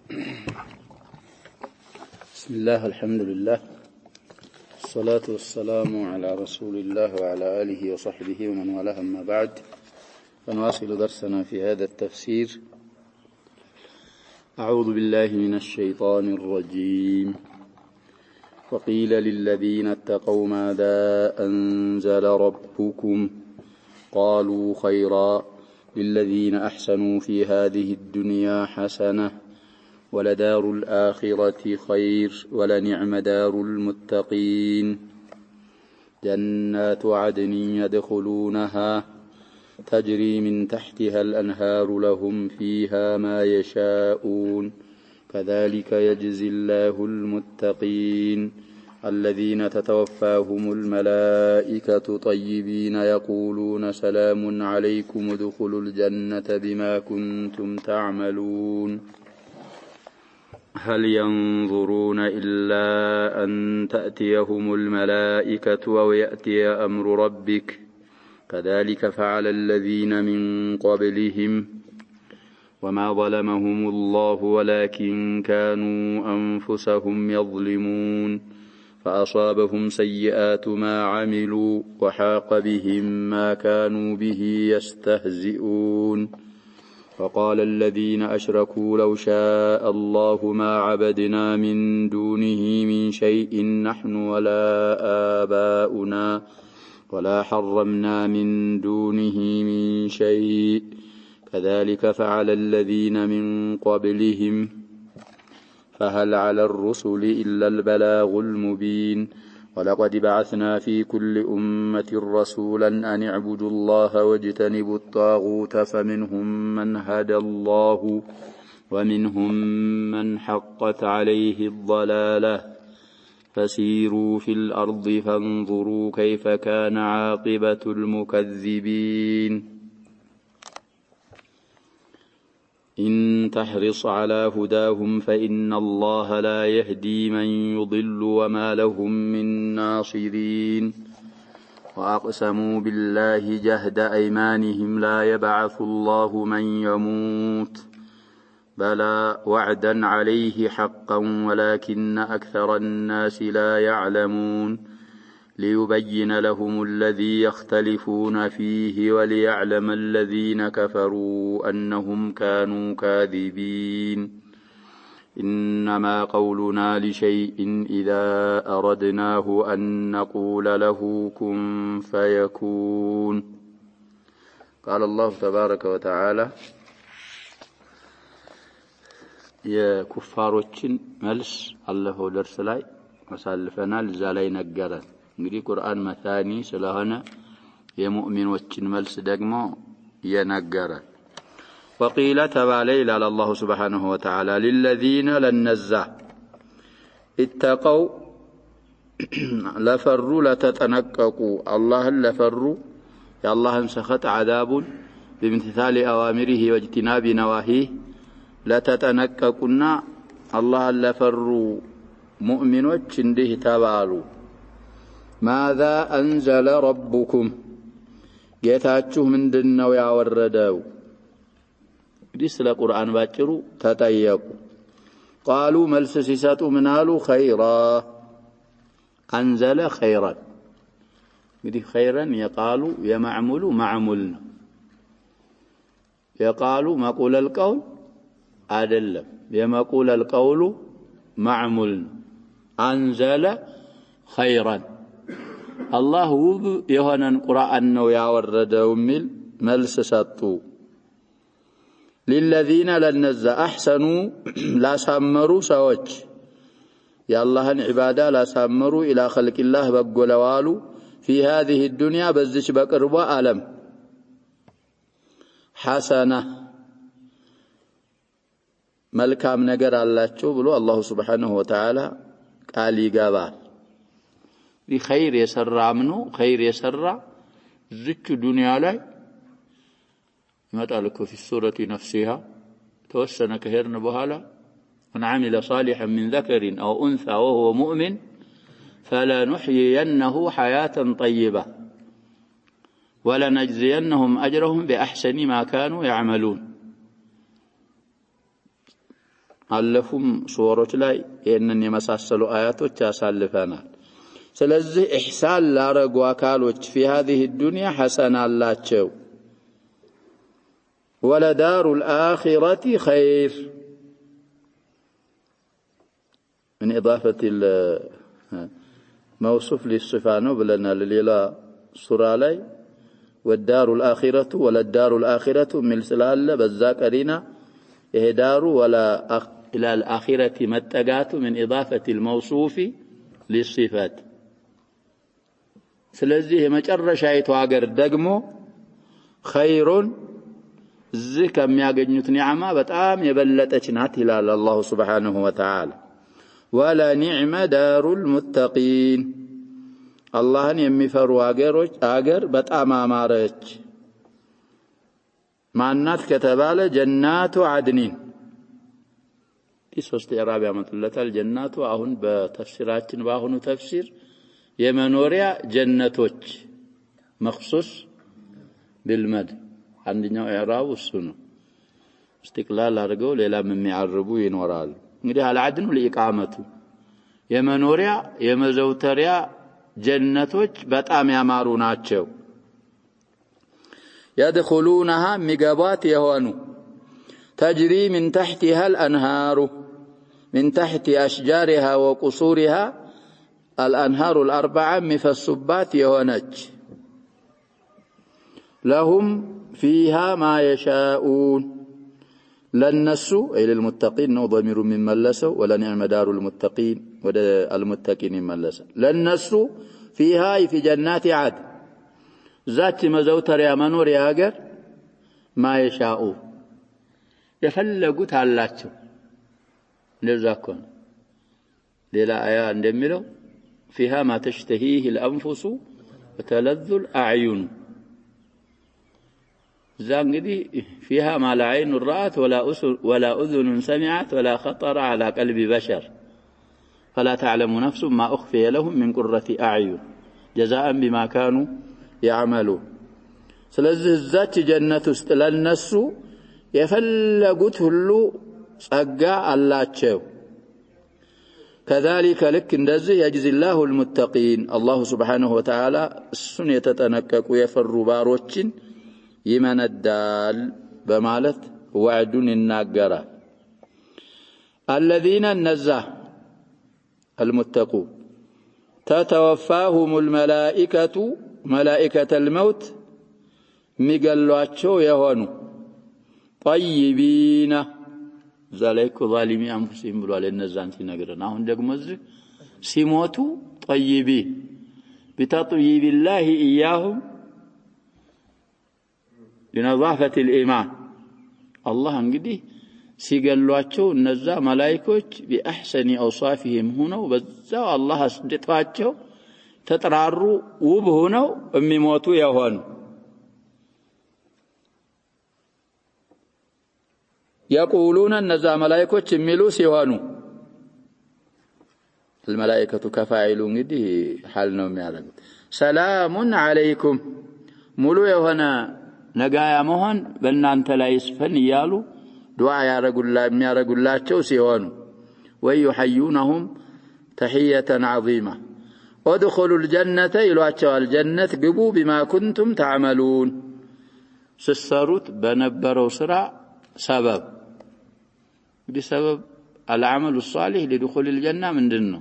بسم الله الحمد لله الصلاة والسلام على رسول الله وعلى آله وصحبه ومن والاه، أما بعد، فنواصل درسنا في هذا التفسير. أعوذ بالله من الشيطان الرجيم. وقيل للذين اتقوا ماذا أنزل ربكم قالوا خيرا للذين أحسنوا في هذه الدنيا حسنة ولدار الآخرة خير ولنعم دار المتقين. جنات عدن يدخلونها تجري من تحتها الأنهار لهم فيها ما يشاءون كذلك يجزي الله المتقين الذين تتوفاهم الملائكة طيبين يقولون سلام عليكم ادخلوا الجنة بما كنتم تعملون. هل ينظرون إلا أن تأتيهم الملائكة أو يأتي أمر ربك كذلك فعل الذين من قبلهم وما ظلمهم الله ولكن كانوا أنفسهم يظلمون فأصابهم سيئات ما عملوا وحاق بهم ما كانوا به يستهزئون. وقال الذين أشركوا لو شاء الله ما عبدنا من دونه من شيء نحن ولا آباؤنا ولا حرمنا من دونه من شيء كذلك فعل الذين من قبلهم فهل على الرسل إلا البلاغ المبين. ولقد بعثنا في كل أمة رسولا أن اعبدوا الله واجتنبوا الطاغوت فمنهم من هدى الله ومنهم من حقت عليه الضلالة فسيروا في الأرض فانظروا كيف كان عاقبة المكذبين. إن تحرص على هداهم فإن الله لا يهدي من يضل وما لهم من ناصرين. وأقسموا بالله جهد أيمانهم لا يبعث الله من يموت بلى وعدا عليه حقا ولكن أكثر الناس لا يعلمون ليبين لهم الذي يختلفون فيه وليعلم الذين كفروا أنهم كانوا كاذبين. إنما قولنا لشيء إذا أردناه أن نقول له كن فيكون. قال الله تبارك وتعالى يا كفاروችን መልስ አለፈው ደርስ ላይ መሳልፈናል። እዛ ላይ ነገረን። እንግዲህ ቁርአን መታኒ ስለሆነ የሙእሚኖችን መልስ ደግሞ የነገረን። وقيل تبالي إلى الله سبحانه وتعالى للذين لنزا اتقوا لفروا لتتنققوا الله لفروا يا الله انسخت عذاب بامتثال أوامره واجتناب نواهيه لتتنققنا الله لفروا مؤمنوች እንዲህ ተባሉ ماذا أنزل ربكم ጌታችሁ ምንድነው ያወረደው? እንግዲህ ስለ ቁርአን ባጭሩ ተጠየቁ። قالوا መልስ ሲሰጡ ምን አሉ? خيرا أنزل خيرا። እንግዲህ خيرا የቃሉ የማዕሙሉ ማዕሙል ነው። የቃሉ መቁል القول አይደለም፣ የመቁል القول ማዕሙል ነው። أنزل خيرا الله ውብ የሆነን ቁርአን ነው ያወረደው ሚል መልስ ሰጡ። للذين لنزا احسنوا لا سامروا سوچ የአላህን ዒባዳ ላሳመሩ ኢላ ኸልቂላህ በጎለዋሉ في هذه الدنيا በዚች በቅርቧ ዓለም حسنة መልካም ነገር አላቸው ብሎ አላህ Subhanahu Wa Ta'ala ቃል ይገባል። بخير يسرع منه خير يسرع ذك دنيا ላይ يمطالك في السورة نفسها توسن كهرن بحالا من عمل صالحا من ذكر أو أنثى وهو مؤمن فلنحيينه حياة طيبة ولنجزينهم أجرهم بأحسن ما كانوا يعملون. አለፉም ሱወሮች ላይ ይሄንን የመሳሰሉ አያቶች ያሳልፈናል ስለዚህ ኢህሳን ላረጉ አካሎች في هذه الدنيا حسنة አላቸው ولدار الآخرة خير من إضافة الموصوف للصفة بلنا لليلا سورة لي والدار الآخرة ولدار الآخرة من سلال بالذاكرين إهدار ولا إلى الآخرة متقات من إضافة الموصوف للصفات ስለዚህ የመጨረሻይቱ ሀገር ደግሞ ኸይሩን እዚህ ከሚያገኙት ኒዕማ በጣም የበለጠች ናት ይላል አላህ Subhanahu Wa Ta'ala ولا نعم دار المتقين አላህን የሚፈሩ ሀገር በጣም አማረች ማናት ከተባለ ጀናቱ አድኒን ሶስት ኢዕራብ ያመጡለታል ጀናቱ አሁን በተፍሲራችን ባሁኑ ተፍሲር የመኖሪያ ጀነቶች መخصوص بالمد አንደኛው ኢዕራብ እሱ ነው استقلال አድርገው ሌላም የሚያርቡ ይኖራል እንግዲህ አልዓድኑ ለኢቃመቱ የመኖሪያ የመዘውተሪያ ጀነቶች በጣም ያማሩ ናቸው يدخلونها ميغابات يهونو تجري من تحتها الأنهار من تحت أشجارها وقصورها الأنهار الأربعة مفسبات يهونج لهم فيها ما يشاءون لنسوا أي للمتقين نو ضمير من ملسوا ولا نعم دار المتقين ولا المتقين ملسوا لنسوا فيها في جنات عدن ذات مزوتر يا منور يا هاجر ما يشاءون يفلقوا تعالاتهم لذاكون ሌላ አያ እንደሚለው فيها ما تشتهيه الأنفس وتلذ الأعين زانغدي فيها ما لا عين رأت ولا أذن سمعت ولا خطر على قلب بشر فلا تعلم نفس ما أخفي لهم من قرة أعين جزاء بما كانوا يعملون ስለዚህ እዛች ጀነት ውስጥ ለነሱ የፈለጉት ሁሉ ጸጋ አላቸው كذلك لك እንደዚህ يجزي الله المتقين الله سبحانه وتعالى እሱን የተጠነቀቁ የፈሩ ባሮችን ይመነዳል በማለት ወዕዱን ይናገራል الذين نزه المتقون تتوفاهم الملائكة ملائكة الموت ሚገሏቸው የሆኑ طيبين ذلك ظالمي انفسهم ብሏል እነዛን ሲነግረን አሁን ደግሞ እዚህ ሲሞቱ طيبين بتطيب الله اياهم لنظافة الإيمان الله እንግዲህ ሲገሏቸው እነዛ መላእክቶች بأحسن أوصافهم ሆነው በዛው አላህ አስደጣቸው ተጠራሩ ውብ ሆነው የሚሞቱ የሆኑ يقولون النزا ملائكة يميلوا سيوانو الملائكة كفاعلون دي حالنا ميارب سلام عليكم ملو يهنا نقايا مهن بلنا انت لا يسفن يالو دعا يارقوا الله تشو سيوانو ويحيونهم تحية عظيمة ودخلوا الجنة إلواتشوا الجنة قبوا بما كنتم تعملون سسروت بنبروا سرع سبب بسبب العمل الصالح لدخول الجنة من دنه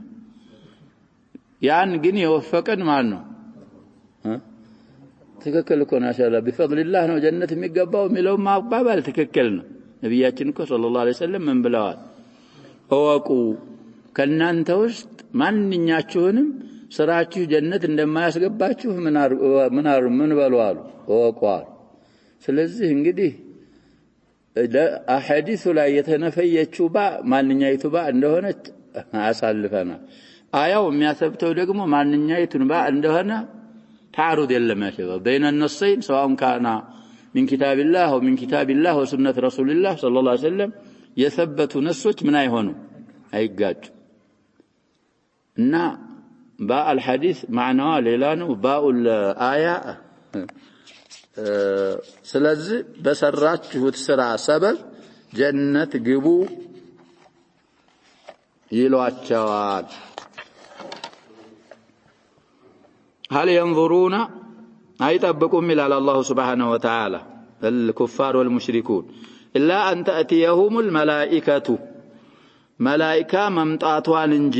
يعني جن يوفقن معنا تككلكم ما شاء الله بفضل الله نو جنة ميقباو ملو ما قبال تككلنا نبياتنا صلى الله عليه وسلم من بلوات أوقوا كنا انت وسط ማንኛችሁንም ስራችሁ ጀነት እንደማያስገባችሁ ምን በሏል ወቋል ስለዚህ እንግዲህ አሐዲሱ ላይ የተነፈየችው ማንኛይቱ እንደሆነች አሳልፈናል አያው የሚያሰብተው ደግሞ ማንኛይቱን እንደሆነ تعارض የለም ያሸበ بين النصين سواء كان من كتاب الله ومن كتاب الله وسنة رسول الله صلى الله عليه وسلم يثبت نصوች ምን አይሆኑ አይጋጭ እና باء الحديث معناه ሌላ ነው باء الآية ስለዚህ በሰራችሁት ስራ ሰበብ ጀነት ግቡ ይሏቸዋል هل ينظرون አይጠብቁም ይላል አላህ Subhanahu Wa Ta'ala الكفار والمشركون إلا أن تأتيهم الملائكة ملائكة ممطاتوان እንጂ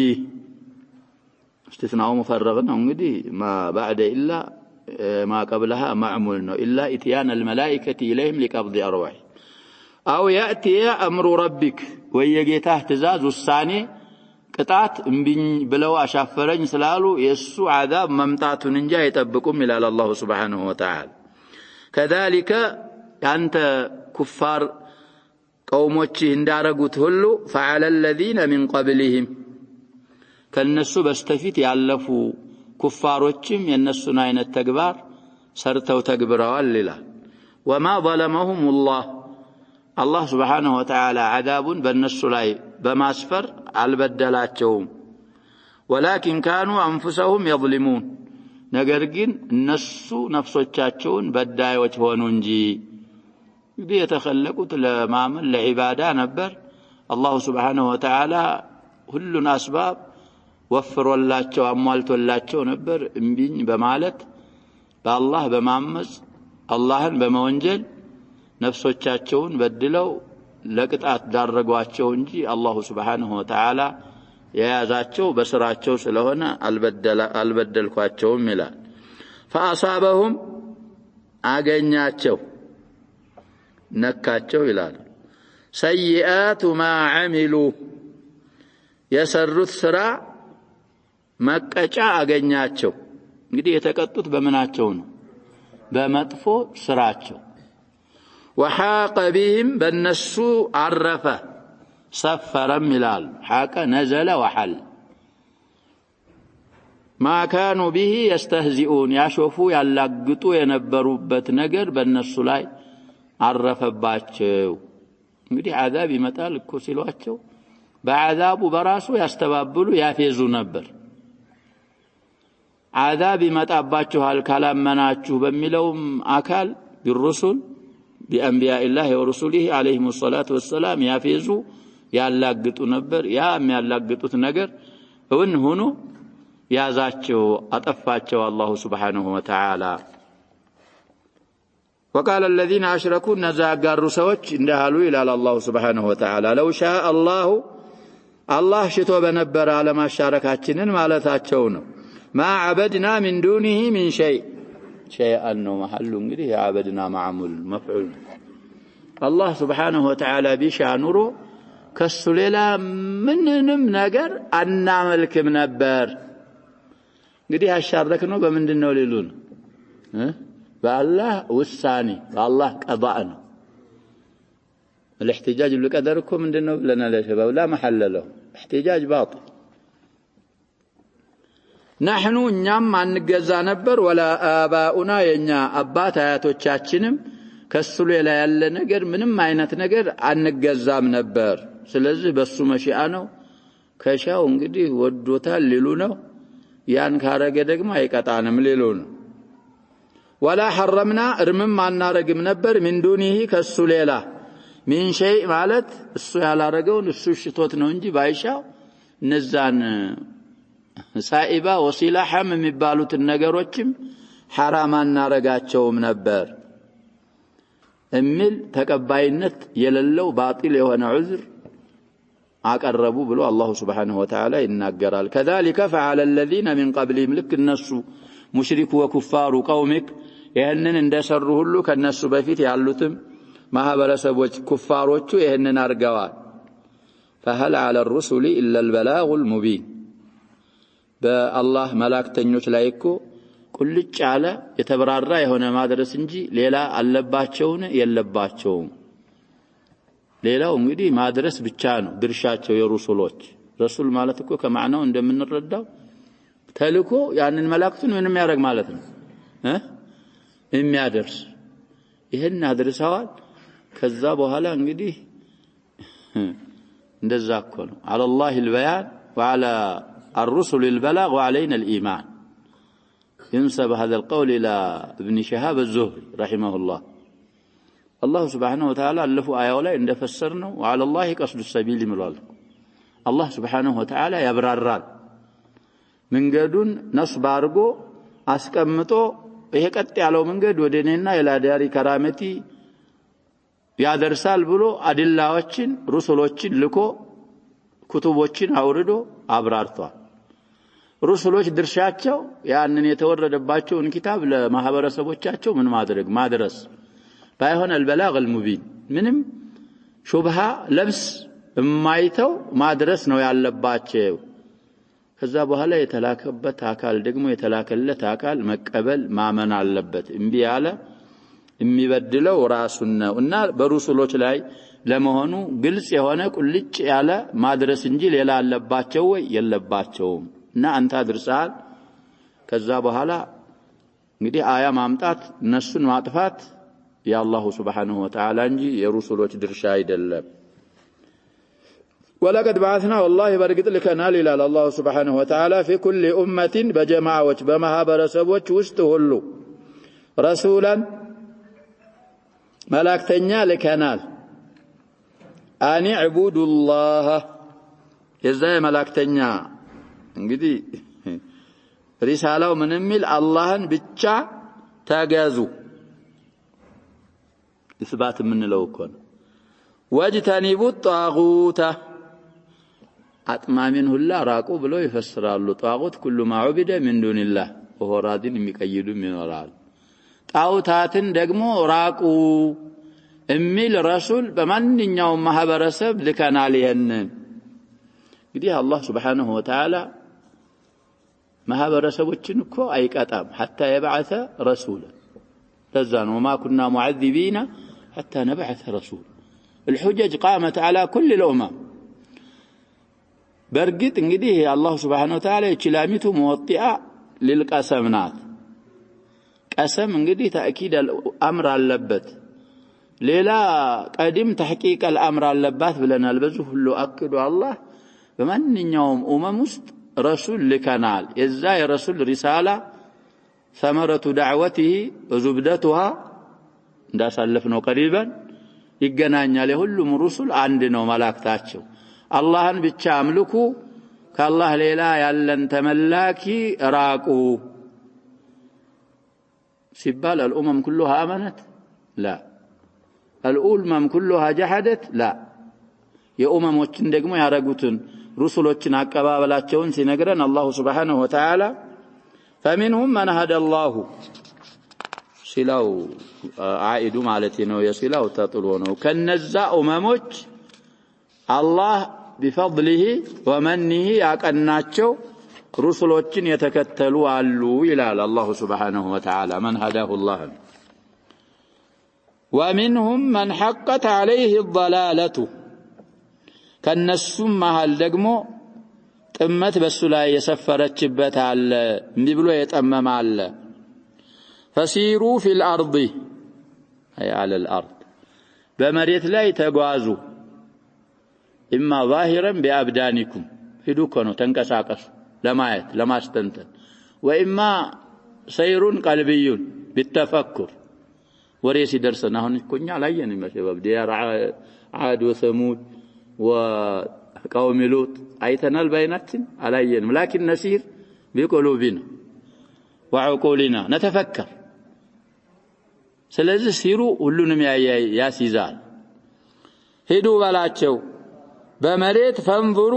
استثناء مفرغ ነው እንግዲህ ما بعد إلا ما قبلها معمول ነው إلا إتيان الملائكة إليهم لقبض أرواح أو يأتي أمر ربك ويجيته ትእዛዝ ውሳኔ ቅጣት እምቢኝ ብለው አሻፈረኝ ስላሉ የሱ عذاب መምጣቱን እንጂ አይጠብቁም ይላል አላህ Subhanahu Wa Ta'ala كذلك አንተ ኩፋር ቀውሞች እንዳረጉት ሁሉ فعل الذين من قبلهم ከነሱ በስተፊት ያለፉ ኩፋሮችም የነሱን አይነት ተግባር ሰርተው ተግብረዋል ይላል وما ظلمهم الله سبحانه وتعالى عذابን በነሱ ላይ በማስፈር አልበደላቸውም ولكن كانوا انفسهم يظلمون ነገር ግን እነሱ ነፍሶቻቸውን በዳዮች ሆኑ እንጂ እንግዲህ የተخلقت ለማመን ለዒባዳ ነበር الله سبحانه وتعالى ሁሉን አስባብ ወፍሮላቸው አሟልቶላቸው ነበር እምቢኝ በማለት በአላህ በማመጽ አላህን በመወንጀል ነፍሶቻቸውን በድለው ለቅጣት ዳረጓቸው እንጂ አላህ Subhanahu Wa Ta'ala የያዛቸው በስራቸው ስለሆነ አልበደልኳቸውም ይላል فاصابهم አገኛቸው ነካቸው ይላል سيئات ما عملوا የሰሩት ስራ መቀጫ አገኛቸው እንግዲህ የተቀጡት በመናቸው ነው በመጥፎ ስራቸው وحاق بهم በነሱ አረፈ ሰፈረም ይላል حاق نزل وحل ما كانوا به يستهزئون ያሾፉ ያላግጡ የነበሩበት ነገር በነሱ ላይ አረፈባቸው እንግዲህ عذاب ይመጣል እኮ ሲሏቸው በعذابu በራሱ ያስተባብሉ ያፌዙ ነበር عذاب ይመጣባችኋል ካላመናችሁ በሚለውም አካል بالرسل بأنبياء الله ورسوله عليهم الصلاة والسلام ያፌዙ ያላግጡ ነበር ያ የሚያላግጡት ነገር እውን ሆኖ ያዛቸው አጠፋቸው الله سبحانه وتعالى وقال الذين أشركوا نزاقار سوچ اندهالوا إلى الله سبحانه وتعالى لو شاء الله شتو بنبر على ما شاركاتشنن مالتاچو ነው ما عبدنا من دونه من شيء أنه محل እንግዲህ عبدنا معمول مفعول الله سبحانه وتعالى بيشا ኑሮ ከሱ ሌላ ምንንም ነገር አናመልክም ነበር እንግዲህ ያሻረክ ነው በምንድነው ሊሉን بالله والثاني بالله قضاء ነው الاحتجاج بالقدر እኮ ምንድነው ለና ለሸባብ لا محل له احتجاج باطل نحن እኛም አንገዛ ነበር ولا آباؤنا የኛ አባት አያቶቻችንም ከሱ ሌላ ያለ ነገር ምንም አይነት ነገር አንገዛም ነበር ስለዚህ በሱ መሽአ ነው ከሻው እንግዲህ ወዶታል ሊሉ ነው ያን ካረገ ደግሞ አይቀጣንም ሊሉ ነው ولا حرمنا ارمم አናረግም ነበር من دونه ከሱ ሌላ من شيء ማለት እሱ ያላረገውን እሱ ሽቶት ነው እንጂ ባይሻው እነዛን ሳኢባ ወሲላ ሐም የሚባሉት ነገሮችም حرام አናረጋቸውም ነበር እሚል ተቀባይነት የሌለው ባጢል የሆነ ዑዝር አቀረቡ ብሎ አላህ Subhanahu Wa Ta'ala ይናገራል كذلك فعل الذين من قبلهم لك الناس مشركوا وكفار قومك ይሄንን እንደሰሩ ሁሉ ከነሱ በፊት ያሉትም ማህበረሰቦች ኩፋሮቹ ይሄንን አርገዋል فهل على الرسل الا البلاغ المبين በአላህ መላእክተኞች ላይ እኮ ቁልጭ ያለ የተብራራ የሆነ ማድረስ እንጂ ሌላ አለባቸውን የለባቸውም ሌላው እንግዲህ ማድረስ ብቻ ነው ድርሻቸው የሩሱሎች ረሱል ማለት እኮ ከማዕናው እንደምንረዳው ተልኮ ያንን መላእክቱን ምንም ያረግ ማለት ነው የሚያደርስ ይሄን አድርሰዋል ከዛ በኋላ እንግዲህ እንደዛ እኮ ነው على الله البيان وعلى الرسل البلاغ وعلينا الإيمان ينسب هذا القول إلى ابن شهاب الزهري رحمه الله الله سبحانه وتعالى ألفوا آية ولا إن فسرنا وعلى الله قصد السبيل ملال አላህ Subhanahu Wa Ta'ala ያብራራል መንገዱን ነስብ አድርጎ አስቀምጦ ይሄ ቀጥ ያለው መንገድ ወደኔና የላዳሪ ከራመቲ ያደርሳል ብሎ አድላዎችን ሩሱሎችን ልኮ ኩቱቦችን አውርዶ አብራርቷል ሩሱሎች ድርሻቸው ያንን የተወረደባቸውን ኪታብ ለማህበረሰቦቻቸው ምን ማድረስ ባይሆን البلاغ المبين ምንም ሹብሃ ለብስ የማይተው ማድረስ ነው ያለባቸው ከዛ በኋላ የተላከበት አካል ደግሞ የተላከለት አካል መቀበል ማመን አለበት እምቢ ያለ የሚበድለው ራሱን ነውና በሩሱሎች ላይ ለመሆኑ ግልጽ የሆነ ቁልጭ ያለ ማድረስ እንጂ ሌላ አለባቸው ወይ የለባቸውም እና አንተ አድርሳል ከዛ በኋላ እንግዲህ አያ ማምጣት እነሱን ማጥፋት የአላሁ Subhanahu Wa Ta'ala እንጂ የሩሱሎች ድርሻ አይደለም ولقد بعثنا والله برقت لكنا لله الله سبحانه وتعالى في كل أمة بجماعة بمهابرسبوች ውስጥ ሁሉ رسولا መላእክተኛ ልከናል አን ዕቡዱ الله የዛ መላእክተኛ እንግዲህ ሪሳላው ምን የሚል አላህን ብቻ ተገዙ ኢስባት ምንለው እኮ ነው ወጅተኒቡ ጣጉታ አጥማሚን ሁላ ራቁ ብሎ ይፈስራሉ ጣጉት ኩሉ ማዑበደ ሚን ዱንላህ ወራዲን የሚቀይዱም ይኖራል ጣውታትን ደግሞ ራቁ እሚል ረሱል በማንኛውም ማህበረሰብ ልከናል ይሄንን እንግዲህ አላህ Subhanahu Wa Ta'ala ማህበረሰቦችን እኮ አይቀጣም حتى يبعث رسولا ተዛን وما كنا معذبين حتى نبعث رسول الحجج قامت على كل الامم برقت እንግዲህ አላህ Subhanahu Wa Ta'ala ይችላሚቱ ሙወጢአ للقسمናት قسم እንግዲህ تاكيد الامر አለበት ሌላ ቀድም تحقيق الامر አለባት ብለናል በዙ ሁሉ አክዱ አላህ በማንኛውም ውስጥ رسول لكنال إذا رسول رسالة ثمرة دعوته وزبدتها دا سلفنا قريبا يقنانيا لهلم رسل عندنا وملاكتاتشو اللهن بتشاملكو كالله ليلا يلن تملاكي راقو سبال الأمم كلها آمنت لا الأمم كلها جحدت لا يا وچن دغمو ያረጉትን رسولوچن አቀባበላቸውን ሲነግረን አላህ Subhanahu Wa Ta'ala فمنهم من هدى الله ሲላው አኢዱ ማለት ነው የሲላው ተጥሎ ነው ከነዛ ኡመሞች አላህ بفضله ومنه ያቀናቸው رسولوچن የተከተሉ አሉ ይላል አላህ Subhanahu Wa Ta'ala من هداه الله ومنهم من حقت عليه الضلاله ከነሱም መሃል ደግሞ ጥመት በሱ ላይ የሰፈረችበት አለ እንዲህ ብሎ የጠመመ አለ فسيروا في الارض اي على الارض በመሬት ላይ ተጓዙ اما ظاهرا بابدانكم ሄዱ ከነው ተንቀሳቀሱ ለማየት ለማስተንተን واما سير قلبي بالتفكر ወሬ ሲደርሰና አሁን እኮኛ ላየን መሰበብ ዲያር عاد وثمود وقوم لوط ايتنال بيناتن علينا لكن نسير بقلوبنا وعقولنا نتفكر ስለዚህ ሲሩ ሁሉንም ያስይዛል ሄዱ ባላቸው በመሬት ፈንዙሩ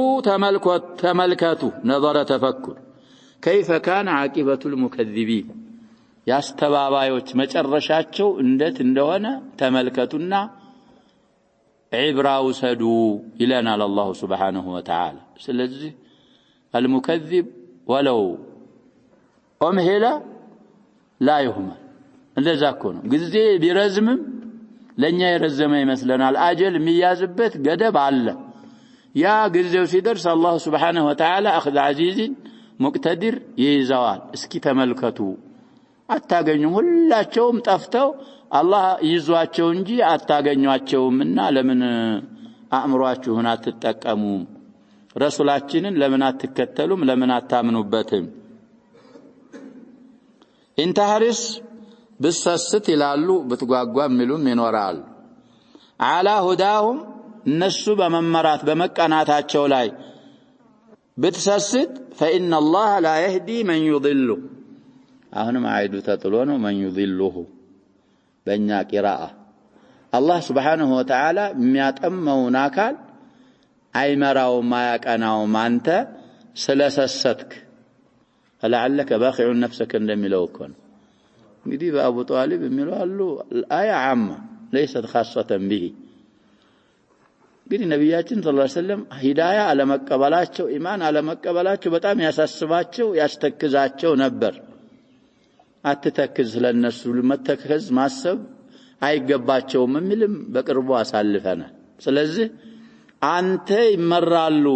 ተመልከቱ نظر تفكر كيف كان عاقبه المكذبين ያስተባባዮች መጨረሻቸው እንዴት እንደሆነ ተመልከቱና عبرة وسدو إلينا الله سبحانه وتعالى سلزي المكذب ولو أمهلا لا يهمل እንደዛ እኮ ነው ጊዜ ቢረዝምም ለኛ የረዘመ ይመስለናል አጀል የሚያዝበት ገደብ አለ ያ ጊዜው ሲደርስ አላህ Subhanahu Wa Ta'ala اخذ عزيز مقتدر ይይዛዋል እስኪ ተመልከቱ አታገኙም ሁላቸውም ጠፍተው አላህ ይዟቸው እንጂ አታገኟቸውምና ለምን አእምሯችሁን አትጠቀሙም ረሱላችንን ለምን አትከተሉም ለምን አታምኑበትም እንታሪስ በሰስት ይላሉ በትጓጓም ሚሉም ይኖራል على هداهم እነሱ በመመራት በመቀናታቸው ላይ بتسسد فإن الله لا يهدي من يضله أهنا ما عيدو تطلونه من يضله بنيا قراءة الله سبحانه وتعالى ميات أمه ناكال أي مراو ما يكأناو ما أنت سلسستك فلعلك باخع نفسك لم يلوكن قديب أبو طالب قال له الآية عامة ليست خاصة به قد نبياتنا صلى الله عليه وسلم هداية على مقبلاتشو إيمان على مقبلاتشو بتام ياسسباتشو يستكزاتشو نبر أتتكز للناس لمتكز ماسب አይገባቸው ምንም በቅርቡ አሳልፈናል ስለዚህ አንተ ይመራሉ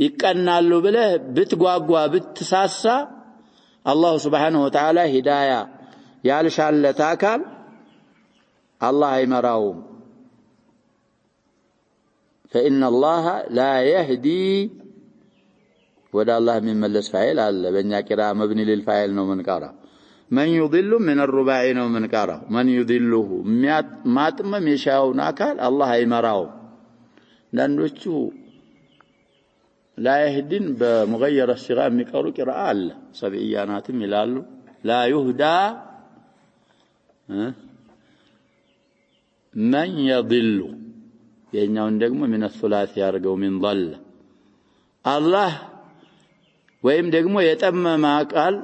ይቀናሉ ብለህ ብትጓጓ ብትሳሳ አላህ Subhanahu Wa Ta'ala ሂዳያ ያልሻለት አካል አላህ አይመራውም فإن الله لا يهدي ወደ አላህ የሚመለስ ፋይል አለ በእኛ ቂራ መብኒ للفاعل ነው መንቀራ من يضل من الرباعي ነው መንቀራው من يضله ማጥመም የሻውን አካል አላህ አይመራው ዳንዶቹ لا يهدين بمغير الصيغه የሚቀሩ ቂራአ አለ ሰብኢያናትም ይላሉ لا يهدى من يضل የኛውን ደግሞ من الثلاث ያርገው من ضل الله ወይም ደግሞ የጠመመ አካል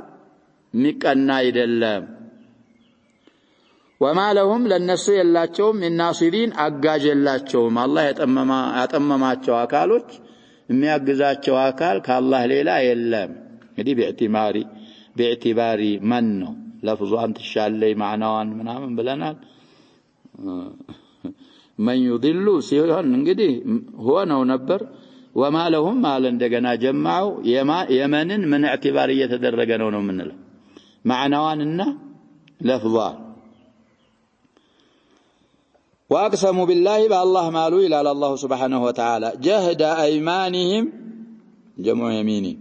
ሚቀና አይደለም وما لهم ለነሱ የላቸውም الناصرين አጋዥ የላቸውም አላህ ያጠመማቸው አካሎች የሚያግዛቸው አካል ከአላህ ሌላ የለም እንግዲህ باعتباري من ነው ለፍዙ አንተ ሻለይ ማዕናዋን ምናምን ብለናል من يضل ሲሆን እንግዲህ ሆነው ነበር وما لهم ማለት እንደገና ጀማው የመንን ምን اعتبار እየተደረገ ነው የምንለው معناواننا لفظا واقسموا بالله بالله مالو الى الله سبحانه وتعالى جهد ايمانهم جمع يميني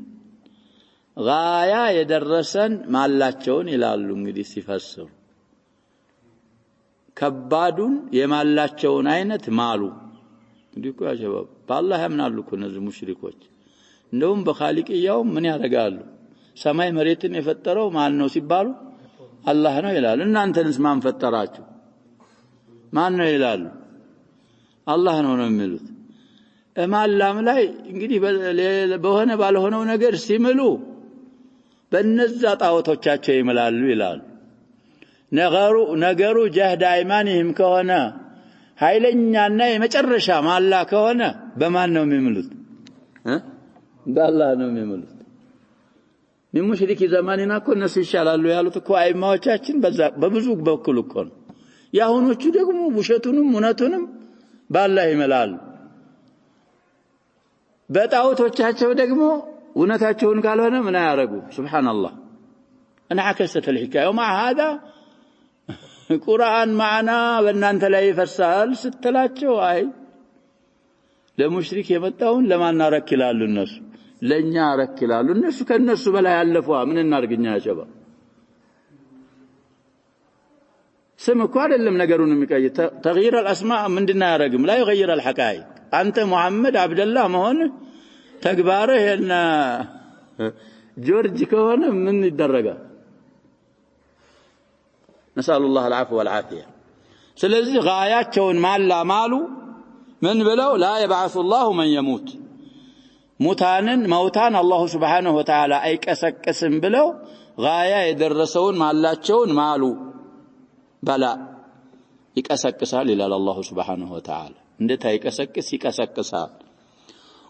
غايا يدرسن ማላቸውን ይላሉ እንግዲህ ሲፈስሩ ከባዱን የማላቸውን አይነት ማሉ እንዲህ እኮ ያጀባብ በአላህ ያምናሉ እኮ እነዚህ ሙሽሪኮች እንደውም በኻሊቅያው ምን ያደርጋሉ ሰማይ መሬትን የፈጠረው ማን ነው ሲባሉ አላህ ነው ይላሉ እናንተንስ ማን ፈጠራችሁ ማን ነው ይላሉ አላህ ነው የሚሉት እማላም ላይ እንግዲህ በሆነ ባልሆነው ነገር ሲምሉ በእነዛ ጣዖቶቻቸው ይምላሉ ይላሉ ነገሩ ጀህድ አይማንህም ከሆነ ኃይለኛና የመጨረሻ ማላ ከሆነ በማን ነው የሚምሉት በአላህ ነው የሚምሉት ሙሽሪክ ዘማንና እኮ እነሱ ይሻላሉ ያሉት እኮ አይማዎቻችን በብዙ በኩል እኮ ነው ያሁኖቹ ደግሞ ውሸቱንም እውነቱንም በአላህ ይመላሉ በጣዖቶቻቸው ደግሞ እውነታቸውን ካልሆነ ምን ያረጉ ሱብሃንአላህ انعكست الحكايه ومع هذا القرآن معنا በእናንተ ላይ ይፈርሳል ስትላቸው አይ ለሙሽሪክ የመጣውን ለማን አረክላሉ እነሱ ለኛ አረክላሉ እነሱ ከነሱ በላይ ያለፈው ምን እናርግኛ ያጀባ ስም እኮ አይደለም ነገሩን የሚቀይ ተغيير الاسماء ምንድነው ያረግም ላይ يغير الحقائق አንተ መሐመድ አብደላህ መሆን ተግባርህ እና ጆርጅ ከሆነ ምን ይደረጋል نسأل الله العفو والعافية ስለዚህ غاياتቸውን ማላ ማሉ ምን ብለው لا يبعث الله من يموت ሙታንን መውታን አላህ Subhanahu Wa Ta'ala አይቀሰቅስም ብለው غاية የደረሰውን ማላቸውን ማሉ በላ ይቀሰቅሳል ይላል አላህ Subhanahu Wa Ta'ala እንዴት አይቀሰቅስ ይቀሰቅሳል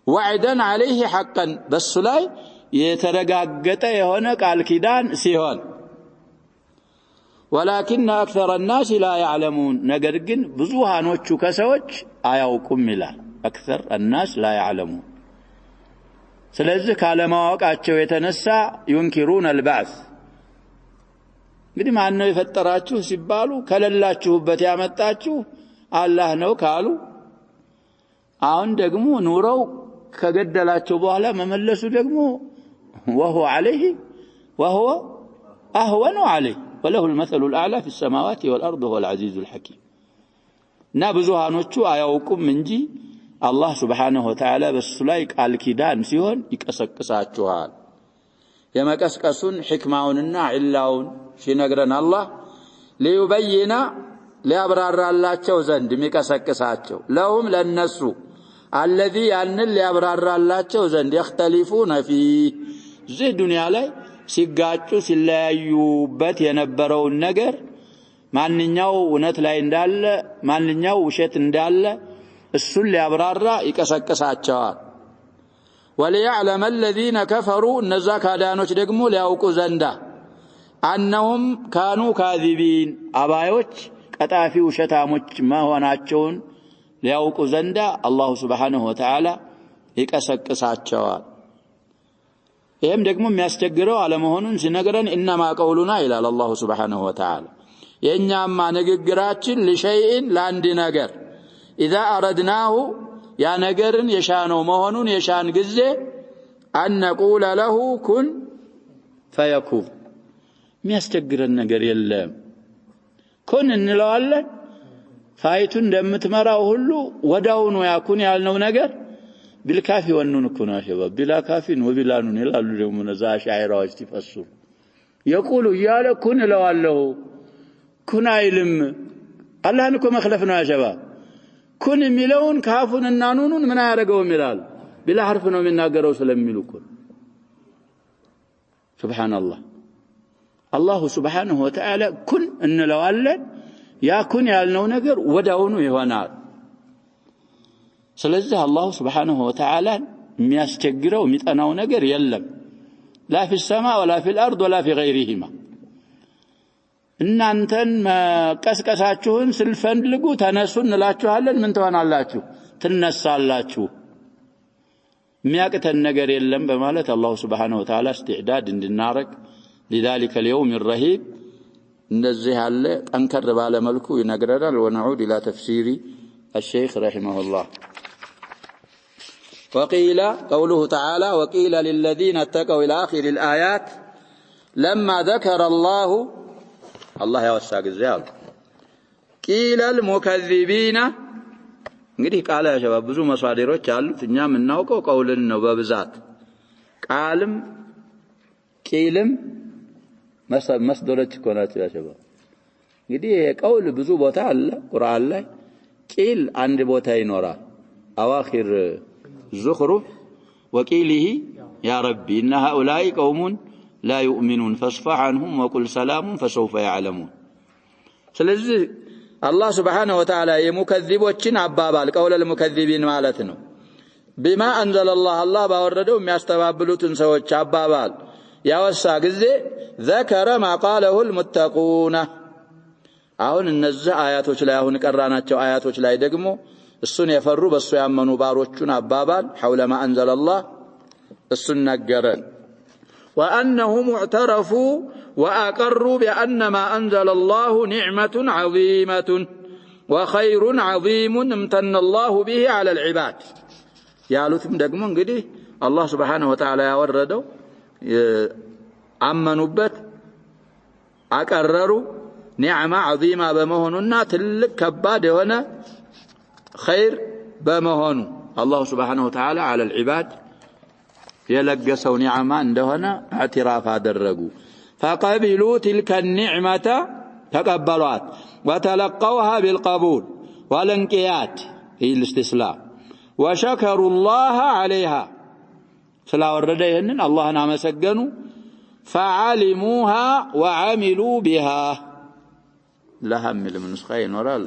وعدا عليه حقا በሱ ላይ የተረጋገጠ የሆነ ቃል ኪዳን ሲሆን ولكن اكثر الناس لا يعلمون ነገር ግን ብዙሃኖቹ ከሰዎች አያውቁም ይላል اكثر الناس لا يعلمون ስለዚህ ካለማወቃቸው የተነሳ ينكرون البعث እንግዲህ ማን ነው የፈጠራችሁ ሲባሉ ከለላችሁበት ያመጣችሁ አላህ ነው ካሉ አሁን ደግሞ ኑረው ከገደላቸው በኋላ መመለሱ ደግሞ وهو عليه وهو اهون عليه وله المثل الاعلى في السماوات والارض وهو العزيز الحكيم እና ብዙሃኖቹ አያውቁም እንጂ አላህ Subhanahu Wa Ta'ala በሱ ላይ ቃል ኪዳን ሲሆን ይቀሰቅሳችኋል የመቀስቀሱን ሕክማውንና ዒላውን ሲነግረን አላህ ለይበይና ሊያብራራላቸው ዘንድ የሚቀሰቅሳቸው ለሁም ለነሱ الذي ያንን ሊያብራራላቸው ዘንድ يختلفون فيه እዚህ ዱንያ ላይ ሲጋጩ ሲለያዩበት የነበረውን ነገር ማንኛው እውነት ላይ እንዳለ ማንኛው ውሸት እንዳለ እሱን ሊያብራራ ይቀሰቅሳቸዋል وليعلم الذين كفروا እነዛ ካዳኖች ደግሞ ሊያውቁ ዘንዳ أنهم كانوا كاذبين አባዮች ቀጣፊ ውሸታሞች መሆናቸውን ሊያውቁ ዘንዳ አላህ Subhanahu Wa Ta'ala ይቀሰቅሳቸዋል ይሄም ደግሞ የሚያስቸግረው አለመሆኑን ሲነግረን انما قولنا ይላል አላህ Subhanahu Wa Ta'ala የኛማ ንግግራችን ለሸይን ለአንድ ነገር اذا اردناه ያ ነገርን የሻነው መሆኑን የሻን ጊዜ ان نقول له كن فيكون የሚያስቸግረን ነገር የለም كن እንለዋለን ፋይቱ እንደምትመራው ሁሉ ወዳውኑ ያኩን ያልነው ነገር بالكافي والنون كنا شباب بلا كافي وبلا نون ይላሉ ደግሞ ነዛ ሻይራዎች ሲፈሱ يقول يا كن لواله كن አይልም አላህን እኮ መخلፍ ነው ያ شباب كن የሚለውን ካፉንና ኑኑን ምን ያደርገውም ይላል بلا حرف ነው የሚናገረው ስለሚሉ እኮ ሱብሃንአላህ አላህ Subhanahu Wa Ta'ala كن እንለዋለን ያ كن ያልነው ነገር ወዳውኑ ይሆናል ስለዚህ አላህ Subhanahu Wa Ta'ala የሚያስቸግረው የሚጠናው ነገር የለም لا في السماء ولا في الارض ولا في غيرهما እናንተን መቀስቀሳችሁን ስልፈልጉ ተነሱ እንላችኋለን ምን ትሆናላችሁ ትነሳላችሁ የሚያቅተን ነገር የለም በማለት አላህ Subhanahu Wa Ta'ala استعداد እንድናረግ لذلك اليوم الرهيب እንደዚህ ያለ ጠንከር ባለ መልኩ ይነግረናል ونعود الى تفسير الشيخ رحمه الله وقيل قوله تعالى وقيل للذين اتقوا الى اخر الايات لما ذكر الله ያወሳግ ዚያው قيل المكذبين እንግዲህ ቃል ያሸባብ ብዙ መስዋዕሮች አሉት እኛም እናውቀው ቀውልን ነው በብዛት ቃልም ቂልም መስደሮች ኮናቸው ያሸባብ እንግዲህ ቀውል ብዙ ቦታ አለ ቁርአን ላይ ቂል አንድ ቦታ ይኖራል አዋኺር زخرف وقيله يا ربي إن هؤلاء قوم لا يؤمنون فاصفح عنهم وقل سلام فسوف يعلمون ስለዚህ አላህ Subhanahu Wa Ta'ala የሙከዚቦችን አባባል ቀውለ المكذبين ማለት ነው بما انزل الله ባወረደው የሚያስተባብሉትን ሰዎች አባባል ያወሳ ጊዜ ذكر ما قاله المتقون አሁን እነዚህ አያቶች ላይ አሁን ቀራናቸው አያቶች ላይ ደግሞ እሱን የፈሩ በሱ ያመኑ ባሮቹን አባባል حول ما انزل الله እሱን ነገረን وانهم اعترفوا واقروا بان ما انزل الله نعمه عظيمه وخير عظيم امتن الله به على العباد ያሉትም ደግሞ እንግዲህ አላህ Subhanahu Wa Ta'ala ያወረደው አመኑበት አቀረሩ ኒዕማ عظيمه በመሆኑና ትልቅ ከባድ የሆነ خير በመሆኑ አላህ Subhanahu Wa Ta'ala على العباد የለገሰው ኒዕማ እንደሆነ اعتراف አደረጉ فقبلوا تلك النعمه تقبلوات وتلقوها بالقبول والانقياد هي الاستسلام وشكروا الله عليها ስላወረደ ይሄንን አላህን አመሰገኑ فعلموها وعملوا بها لها من نسخه ይኖራል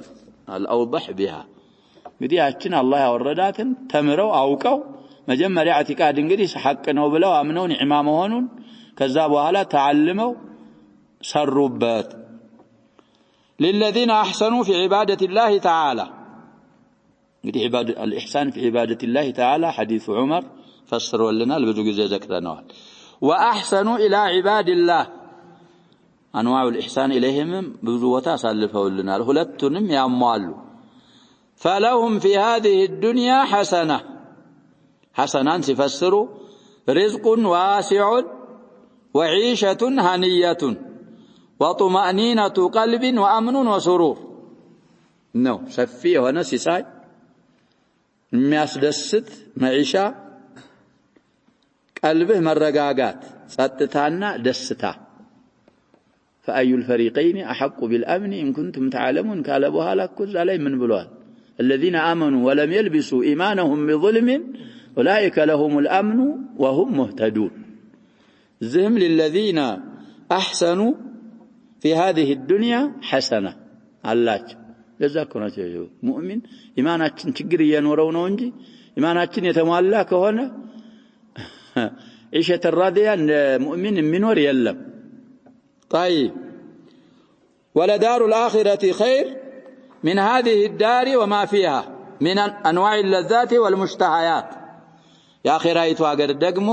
الاوضح بها እንግዲህ ያችን አላህ ያወረዳትን ተምረው አውቀው መጀመሪያ አቲቃድ እንግዲህ ሐቅ ነው ብለው አምነው ኒዕማ መሆኑን ከዛ በኋላ ተዓልመው ሰሩበት للذين احسنوا في عباده الله تعالى እንግዲህ الإحسان في عباده الله تعالى حديث عمر فسروا لنا ብዙ ጊዜ ዘክረናል واحسنوا الى عباد الله انواع الاحسان اليهم ብዙ ቦታ አሳልፈውልናል ሁለቱንም ያሟሉ فلهم في هذه الدنيا حسنه حسنان سيفسروا رزق واسع وعيشه هنيه وطمأنينة قلب وامن وسرور سفي هنا سيساي የሚያስደስት መዒሻ ቀልብህ መረጋጋት ጸጥታና ደስታ فأي الفريقين أحق بالأمن إن كنتم تعلمون قال بها لكز علي من بلوال الذين آمنوا ولم يلبسوا إيمانهم بظلم أولئك لهم الأمن وهم مهتدون زهم للذين أحسنوا في هذه الدنيا حسنة الله جزاكم الله مؤمن إيماناتن ችግር እየኖረው ነው እንጂ ኢማናችን የተሟላ ከሆነ عيشة الراضية مؤمن የሚኖር የለም طيب ولدار الآخرة خير من هذه الدار وما فيها من أنواع اللذات والمشتهيات يا آخرة አገር ደግሞ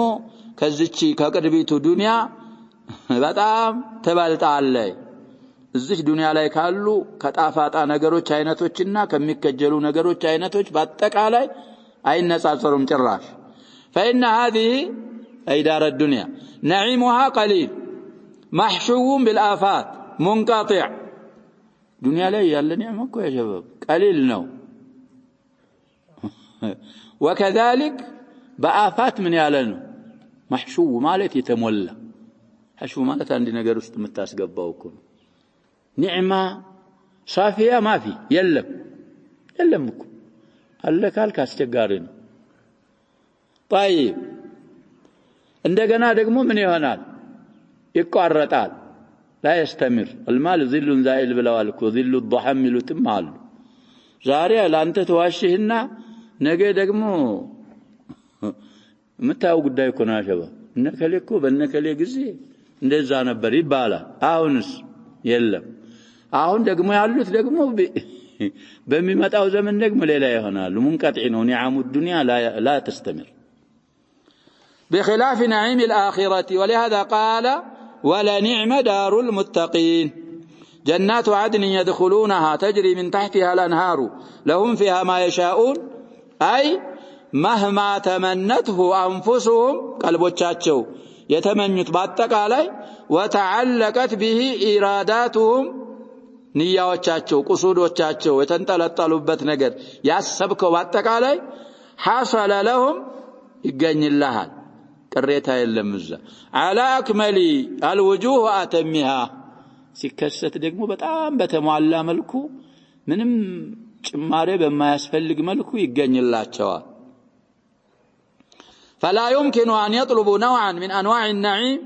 ከዚች ከቅርቢቱ ዱንያ በጣም ተበልጣለች እዚህ ዱንያ ላይ ካሉ ከጣፋጣ ነገሮች አይነቶችና ከሚከጀሉ ነገሮች አይነቶች በአጠቃላይ አይነጻጸሩም ጭራሽ فإن هذه أي دار الدنيا نعيمها قليل محشو بالآفات منقطع دنيا لا ያለ ኒዕማ እኮ يا شباب قليل ነው وكذلك بآفات من ያለ ነው محشو ማለት የተሞላ حشو ማለት አንድ ነገር ውስጥ የምታስገባው እኮ نعمة صافية ما في يلم እኮ አለ ካልክ አስቸጋሪ ነው طيب እንደገና ደግሞ ምን ይሆናል ይቋረጣል لا يستمر المال ظل زائل ብለዋል እኮ ظل الضحى ሚሉትም አሉ ዛሬ ላንተ ተዋሽህና ነገ ደግሞ መታው ጉዳይ እኮ ነው አሸባ እነከሌ እኮ በእነከሌ ጊዜ እንደዛ ነበር ይባላል አሁንስ የለም አሁን ደግሞ ያሉት ደግሞ በሚመጣው ዘመን ደግሞ ሌላ ይሆናሉ منقطع ነው نعم الدنيا لا تستمر بخلاف نعيم الآخرة ولهذا قال ولا نعم دار المتقين جنات عدن يدخلونها تجري من تحتها الأنهار لهم فيها ما يشاءون أي مهما تمنته أنفسهم قلبوቻቸው የተመኙት በአጠቃላይ وتعلقت به إراداتهم ንያዎቻቸው ቁሱዶቻቸው የተንጠለጠሉበት ነገር ያሰብከው በአጠቃላይ حصل لهم ይገኝልሃል ቅሬታ የለም እዛ على أكمل الوجوه وأتمها ሲከሰት ደግሞ በጣም በተሟላ መልኩ ምንም ጭማሬ በማያስፈልግ መልኩ ይገኝላቸዋል فلا يمكن أن يطلبوا نوعا من أنواع النعيم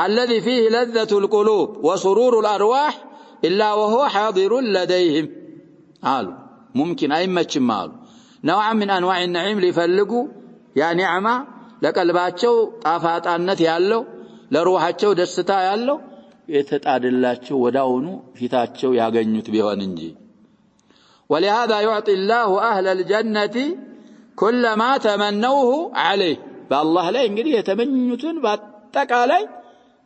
الذي فيه لذة القلوب وسرور الأرواح إلا وهو حاضر لديهم قالوا ممكن أيمتشم قالوا نوعا من أنواع النعيم ليفلقوا يا نعمة ለቀልባቸው ጣፋጣነት ያለው ለሩሃቸው ደስታ ያለው የተጣደላቸው ወዳውኑ ፊታቸው ያገኙት ቢሆን እንጂ ولهذا يعطي الله أهل الجنة كل ما تمنوه عليه بالله ላይ እንግዲህ የተመኙትን በአጠቃላይ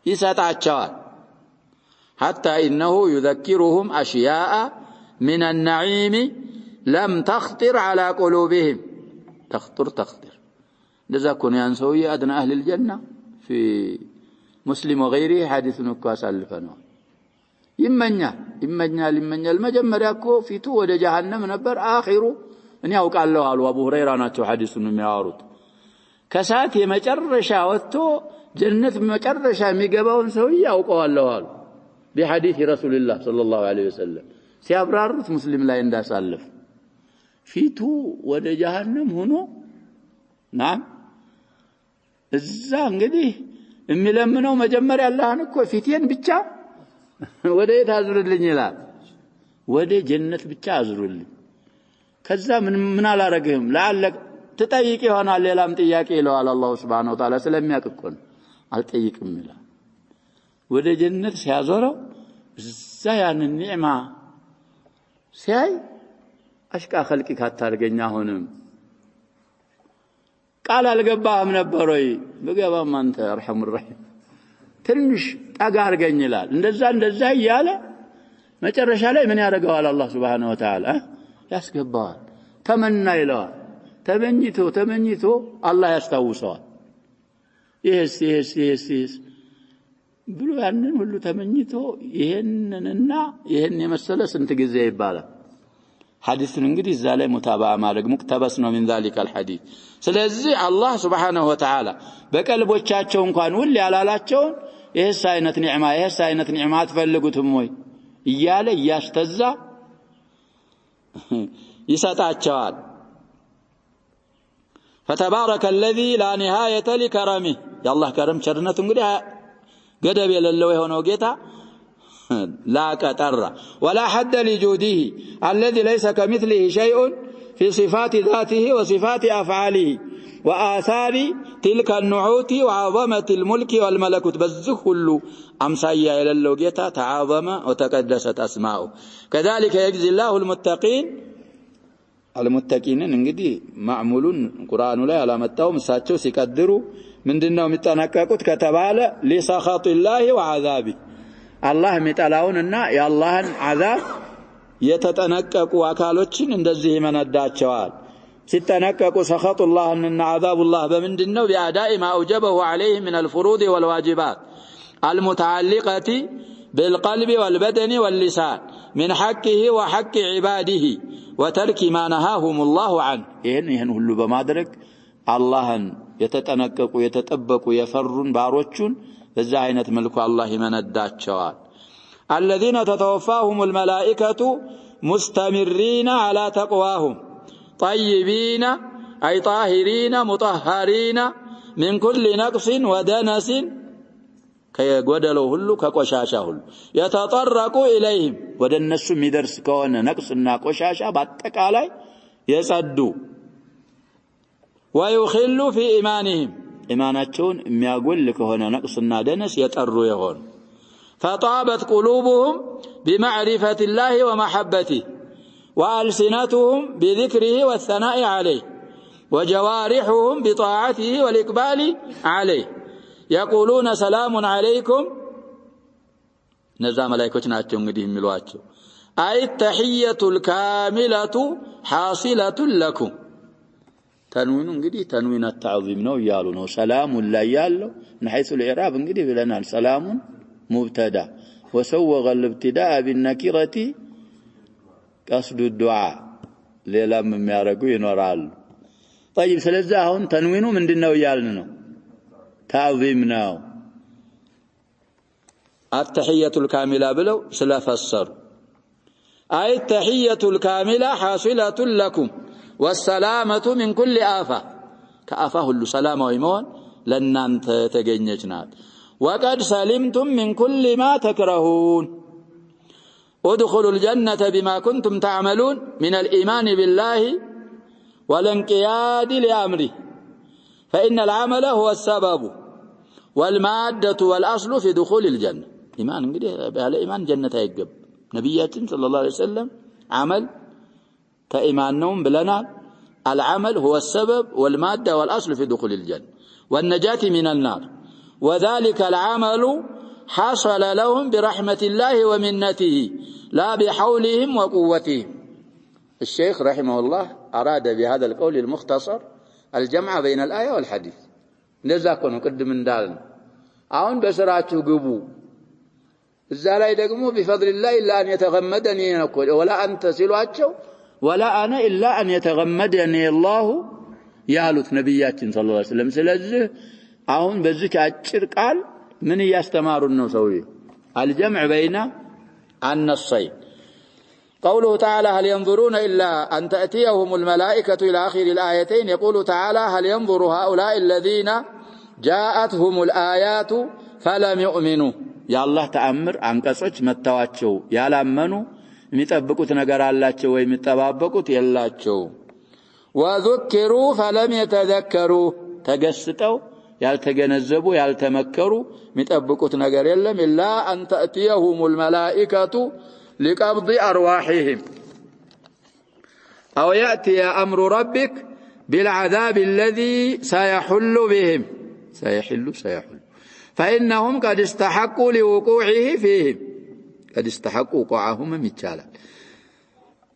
ይሰጣቸዋል حتى إنه يذكرهم أشياء من النعيم لم تخطر على قلوبهم تخطر لذا كون ينسوي أدنى أهل الجنة في مسلم وغيره حديث نكاس ألفنا يمنيا المجمر يكو في تو وجه جهنم نبر آخره أن يوقع الله على أبو هريرة ناتو حديث نميارود كسات يمجرشا واتو جنة مجرشا ميقباون سوي يوقع الله على بحديث رسول الله صلى الله عليه وسلم سيابرارت مسلم لا ينداس ألف في تو وجه جهنم هنا نعم እዛ እንግዲህ የሚለምነው መጀመሪያ አላህን እኮ ፊቴን ብቻ ወደ የት አዙርልኝ ይላል ወደ ጀነት ብቻ አዙርልኝ ከዛ ምን አላረግህም ለአለቅ ትጠይቅ ይሆናል ሌላም ጥያቄ ይለዋል አላህ Subhanahu Wa Ta'ala ስለሚያውቅ አልጠይቅም ይላል ወደ ጀነት ሲያዞረው እዛ ያን ኒዕማ ሲያይ አሽቃ ኸልቂ ካታርገኛ ሆነም ቃል አልገባህም ነበር ወይ በገባም አንተ አርሐሙ ረሂም ትንሽ ጠጋ አርገኝ ይላል እንደዛ እያለ መጨረሻ ላይ ምን ያደርገዋል አላህ Subhanahu Wa Ta'ala ያስገባዋል ተመና ይለዋል ተመኝቶ አላህ ያስታውሰዋል ይሄስ ብሎ ያንን ሁሉ ተመኝቶ ይሄንንና ይሄን የመሰለ ስንት ጊዜ ይባላል ሐዲስን እንግዲህ እዛ ላይ ሙታባዓ ማድረግ ሙክተበስ ነው من ذلك الحديث ስለዚህ አላህ Subhanahu Wa Ta'ala በቀልቦቻቸው እንኳን ሁሉ ያላላቸው ይሄስ አይነት ኒዕማ አትፈልጉትም ወይ እያለ ያስተዛ ይሰጣቸዋል فتبارك الذي لا نهاية لكرمه يا الله كرم ቸርነቱ እንግዲህ ገደብ የሌለው የሆነው ጌታ لا كتر ولا حد لجوده الذي ليس كمثله شيء في صفات ذاته وصفات أفعاله وآثار تلك النعوت وعظمة الملك والملكوت بذه كل أمسايا إلى اللوجيتا تعاظم وتقدست أسماؤه كذلك يجزي الله المتقين እንግዲህ ማዕሙሉን ቁርአኑ ላይ አላመጣው ምሳቸው ሲቀድሩ ምንድነው የሚጠናቀቁት ከተባለ لسخط الله وعذابه አላህ የሚጠላውንና የአላህን عذاب የተጠነቀቁ አካሎችን እንደዚህ ይመነዳቸዋል ሲጠነቀቁ سخط الله እና عذاب الله በምንድነው بأداء ما أوجبه عليه من الفروض والواجبات المتعلقة بالقلب والبدن واللسان من حقه وحق عباده وترك ما نهاهم الله عنه ይሄን ሁሉ በማድረግ አላህን የተጠነቀቁ የተጠበቁ የፈሩን ባሮቹን በዛ አይነት መልኩ አላህ ይመነዳቸዋል الذين تتوفاهم الملائكة مستمرين على تقواهم طيبين أي طاهرين مطهرين من كل نقص ودنس ከጎደለው ሁሉ ከቆሻሻ ሁሉ የተጠረቁ ኢለይሂም ወደ እነሱ የሚደርስ ከሆነ ነቅስና ቆሻሻ በአጠቃላይ የጸዱ ወይخሉ في ኢማኒሂም ኢማናቸውን የሚያጎል ከሆነ ነቅስና ደነስ የጠሩ ይሆን فطابت قلوبهم بمعرفة الله ومحبته وألسنتهم بذكره والثناء عليه وجوارحهم بطاعته والإقبال عليه يقولون سلام عليكم نزا ملائكه ናቸው እንግዲህ የሚሏቸው አይ التحية الكاملة حاصلة لكم ተንዊኑ እንግዲህ ተንዊን التعظيم ነው ያሉ ነው ሰላም ላይ ያለው من حيث الاعراب እንግዲህ ብለናል ሰላም مبتدا وسوغ الابتداء بالنكرة قصد الدعاء ሌላም የሚያረጉ ይኖራል طيب ስለዚህ አሁን ተንዊኑ ምንድነው ያልን ነው تعظيم ناو التحية الكاملة بلو سلفسر أي التحية الكاملة حاصلة لكم والسلامة من كل آفة كآفة السلامة ويمون لن أنت تجنجنات وقد سلمتم من كل ما تكرهون ادخلوا الجنة بما كنتم تعملون من الإيمان بالله والانقياد لأمره فإن العمل هو السبب والمادة والأصل في دخول الجنة إيمان እንግዲህ ያለ ኢማን ጀነት አይገብ ነብያችን ሰለላሁ ዐለይሂ ወሰለም عمل كإيمان نوم بلنا العمل هو السبب والمادة والأصل في دخول الجنة والنجاة من النار وذلك العمل حصل لهم برحمة الله ومنته لا بحولهم وقوتهم الشيخ رحمه الله أراد بهذا القول المختصر الجمع بين الآية والحديث نزاكم قدم እንዳልን አሁን በስራችሁ ግቡ እዛ ላይ ደግሞ بفضل الله الا ان يتغمدني ولا انت ሲሏቸው ولا انا الا ان يتغمدني الله ያሉት ነብያችን ሰለላሁ ዐለይሂ ወሰለም ስለዚህ አሁን በዚህ አጭር ቃል ምን ያስተማሩን ነው ሰውዬ الجمع بين النصين قوله تعالى هل ينظرون إلا أن تأتيهم الملائكة إلى آخر الآيتين يقول تعالى هل ينظر هؤلاء الذين جاءتهم الآيات فلم يؤمنوا يا الله تأمر አንቀጾች መተዋቸው ያላመኑ የሚጠብቁት ነገር አላቸው ወይ የሚጠባበቁት የላቸው وذكروا فلم يتذكروا ተገስጠው ያልተገነዘቡ ያልተመከሩ የሚጠብቁት ነገር የለም إلا أن تأتيهم الملائكة لقبض أرواحهم أو يأتي أمر ربك بالعذاب الذي سيحل بهم سيحل فإنهم قد استحقوا لوقوعه فيهم قد استحقوا وقوعهم متشالا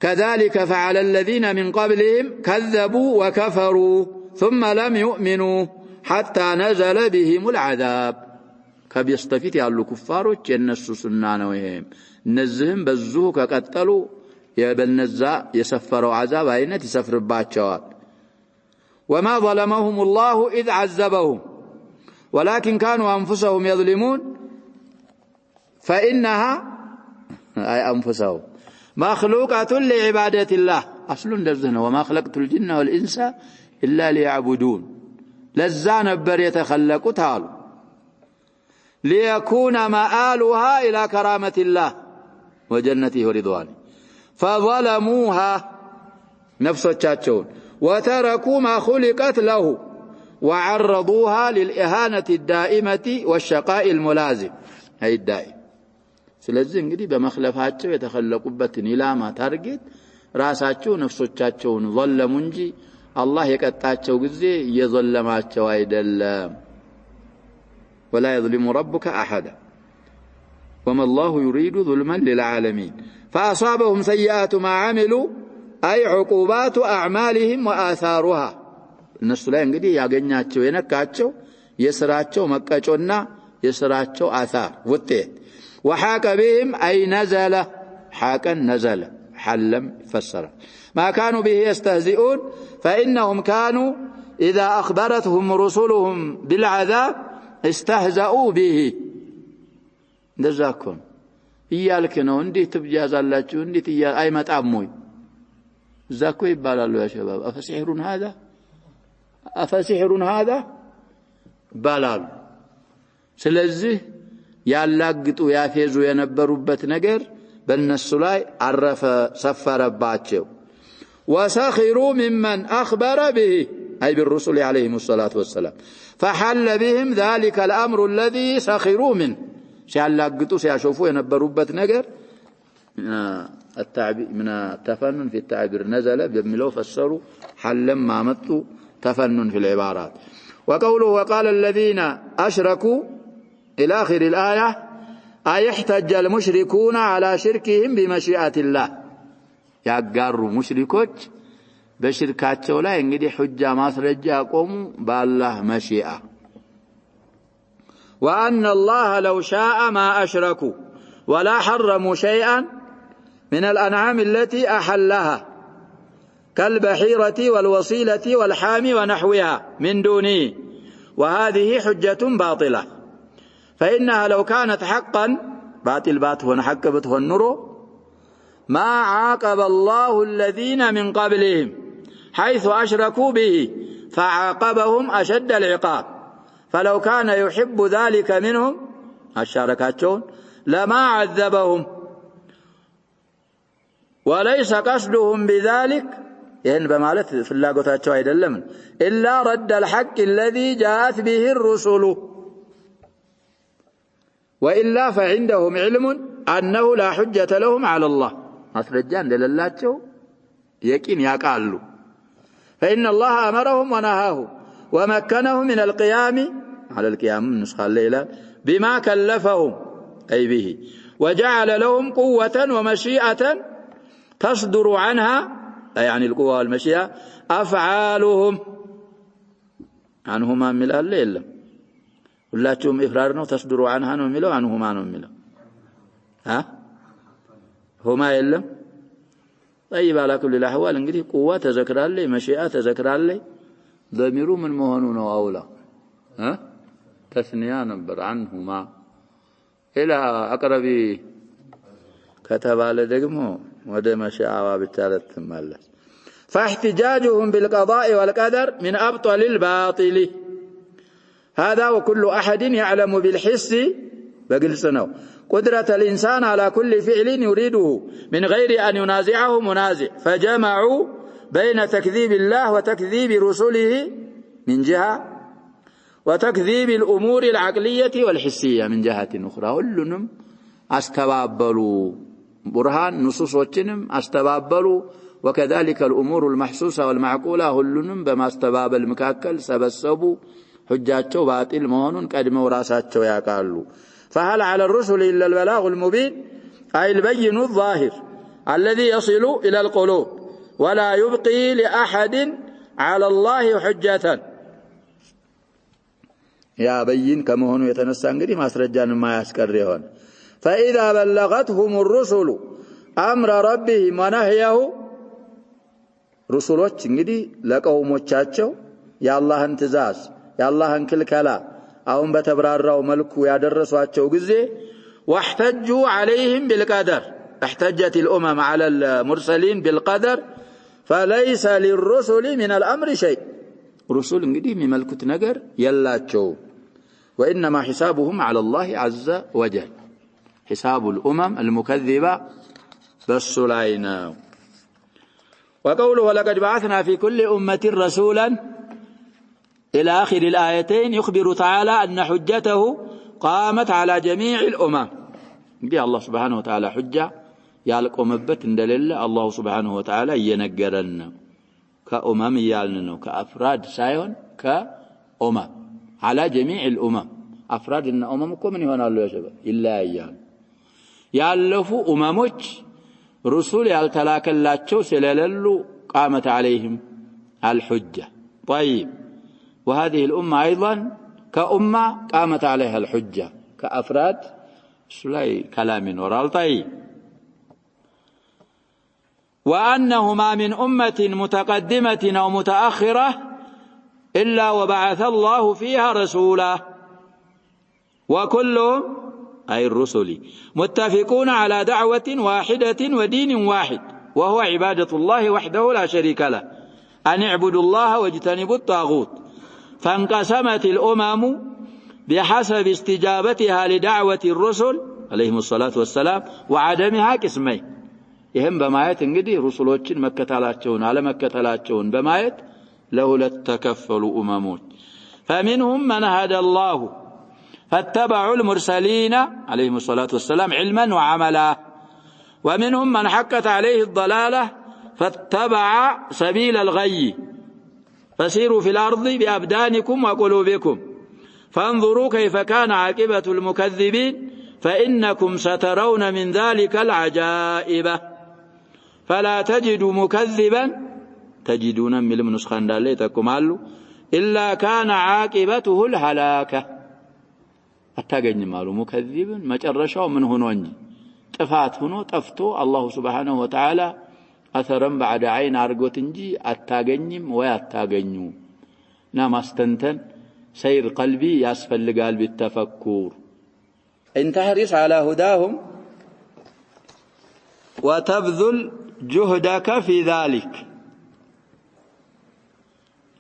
كذلك فعل الذين من قبلهم كذبوا وكفروا ثم لم يؤمنوا حتى نزل بهم العذاب كبيستفيت يالو كفاروች የነሱ ሱና ነው ይሄም እነዚህም በዙ ከቀጠሉ يبنزا يسفروا عذاب عينت يسفر باتشوال وما ظلمهم الله إذ عذبهم ولكن كانوا أنفسهم يظلمون فإنها أي أنفسهم مخلوقة لعبادة الله أصل درزنا وما خلقت الجن والإنس إلا ليعبدون لزان بر يتخلقوا تعالوا ليكون مآلها إلى كرامة الله وجنته ورضوانه فظلموها نفسهم وتركوا ما خلقت له وعرضوها للإهانة الدائمة والشقاء الملازم هي الدائم ስለዚህ እንግዲህ በመخለፋቸው የተخለቁበትን ኢላማ ታርጌት ራሳቸው ነፍሶቻቸውን ዘለሙ እንጂ አላህ የቀጣቸው ጊዜ እየዘለማቸው አይደለም ولا يظلم ربك أحدا وما الله يريد ظلما للعالمين فأصابهم سيئات ما عملوا أي عقوبات أعمالهم وآثارها الناس لا እንግዲህ ያገኛቸው የነካቸው የሥራቸው መቀጮና የሥራቸው آثار ውጤት وحاك بهم أي نزل حاكا نزل حلم فسر ما كانوا به يستهزئون فإنهم كانوا إذا أخبرتهم رسلهم بالعذاب استهزأوا به نزاكم إيالك نو اندي تبجاز الله اندي تيال أي متعموي زاكو يبالالو يا شباب أفسحر هذا بالالو سلزه ያላግጡ ያፌዙ የነበሩበት ነገር በእነሱ ላይ አረፈ ሰፈረባቸው وسخروا ممن أخبر به أي بالرسل عليهم الصلاة والسلام فحل بهم ذلك الأمر الذي سخروا منه ሲያላግጡ ሲያሾፉ የነበሩበት ነገር التعبير من التفنن في التعبير نزل بملو فسروا حلم ما مطوا تفنن في العبارات وقوله وقال الذين أشركوا إلى آخر الآية أيحتج المشركون على شركهم بمشيئة الله يقروا مشركوች በሽርካቸው ላይ እንግዲህ ሁጃ ማስረጃ ያቆሙ በአላህ መሺአ وأن الله لو شاء ما أشركوا ولا حرموا شيئا من الأنعام التي أحلها كالبحيرة والوصيلة والحام ونحوها من دونه وهذه حجة باطلة فإنها لو كانت حقا باطل هنا حق بتهن نرو ما عاقب الله الذين من قبلهم حيث أشركوا به فعاقبهم أشد العقاب فلو كان يحب ذلك منهم الشركاتون لما عذبهم وليس قصدهم بذلك يعني بمالت في اللاقوتات አይደለም إلا رد الحق الذي جاءت به الرسل وإلا فعندهم علم أنه لا حجة لهم على الله أسرجان للاتشو يكين يقالوا فإن الله أمرهم ونهاهم ومكنهم من القيام على القيام نسخة الليلة بما كلفهم أي به وجعل لهم قوة ومشيئة تصدر عنها يعني القوة والمشيئة أفعالهم عنهما من الليل ሁላችሁም ኢፍራር ነው ተስድሩ عنها ነው የሚለው عنهما ነው የሚለው هما የለም طيب على كل الاحوال እንግዲህ ቁዋ ተዘክራለች መሺአ ተዘክራለች ضميሩ ምን መሆኑ ነው አውላ ተስኒያ ነበር عنهما الى اقرب ከተባለ ደግሞ ወደ መሺአዋ ብቻ ለተመለስ فاحتجاجهم بالقضاء والقدر من ابطل الباطل هذا وكل أحد يعلم بالحس بقلسنه قدرة الإنسان على كل فعل يريده من غير أن ينازعه منازع فجمعوا بين تكذيب الله وتكذيب رسله من جهة وتكذيب الأمور العقلية والحسية من جهة أخرى كلهم استبابلوا برهان نصوص وجنم استبابلوا وكذلك الأمور المحسوسة والمعقولة كلهم بما استباب المكاكل سبسبوا حجاتቸው باطل መሆኑን ቀድመው ራሳቸው ያቃሉ فهل على الرسل إلا البلاغ المبين أي البين الظاهر الذي يصل إلى القلوب ولا يبقي لأحد على الله حجة يا بين كما هو يتنسى እንግዲህ ማስረጃን ማያስቀር ይሆን فإذا بلغتهم الرسل أمر ربهم ونهيه رسولوች እንግዲህ ለቀውሞቻቸው የአላህን ትእዛዝ የአላህን ክልከላ አሁን በተብራራው መልኩ ያደረሷቸው ጊዜ واحتجوا عليهم بالقدر احتجت الأمم على المرسلين بالقدر فليس للرسل من الأمر شيء رسول እንግዲህ የሚመልኩት ነገር የላቸው وإنما حسابهم على الله عز وجل حساب الأمم المكذبة بالسلاينا وقوله ولقد بعثنا في كل أمة رسولا إلى آخر الآيتين يخبر تعالى أن حجته قامت على جميع الأمم دي الله سبحانه وتعالى حجة يالقوم بت دليل الله سبحانه وتعالى ينقرنا كأمم يالنا كأفراد سايون كأمم على جميع الأمم أفراد إن أممكم من هنا الله يا شباب إلا أيام يالفوا أممك رسول يالتلاك الله تشو سلاللو قامت عليهم الحجة طيب وهذه الأمة أيضا كأمة قامت عليها الحجة كأفراد سلاي كلام ورال طيب وأنه ما من أمة متقدمة أو متأخرة إلا وبعث الله فيها رسولا وكلهم أي الرسل متفقون على دعوة واحدة ودين واحد وهو عبادة الله وحده لا شريك له أن اعبدوا الله واجتنبوا الطاغوت فانقسمت الأمم بحسب استجابتها لدعوة الرسل عليهم الصلاة والسلام وعدمها قسمين يهم بمايت انجدي رسولوችን መከተላቸውን አለመከተላቸውን በማየት ለሁለት ተከፈሉ أممዎች فمنهم من هدى الله فاتبعوا المرسلين عليهم الصلاة والسلام علما وعملا ومنهم من حقت عليه الضلالة فاتبع سبيل الغي فسيروا في الأرض بأبدانكم وقلوبكم فانظروا كيف كان عاقبة المكذبين فإنكم سترون من ذلك العجائب فلا تجدوا مكذبا تجدون من المنسخان داليتكم قالوا إلا كان عاقبته الهلاكة أتاقن مالو مكذبا ما جرشوا من هنوني طفات هنو طفتو الله سبحانه وتعالى أثرا بعد عين أرقوت انجي أتاقنم ويأتاقنيو نام استنتن سير قلبي يسفل قلبي التفكر إن تحرص على هداهم وتبذل جهدك في ذلك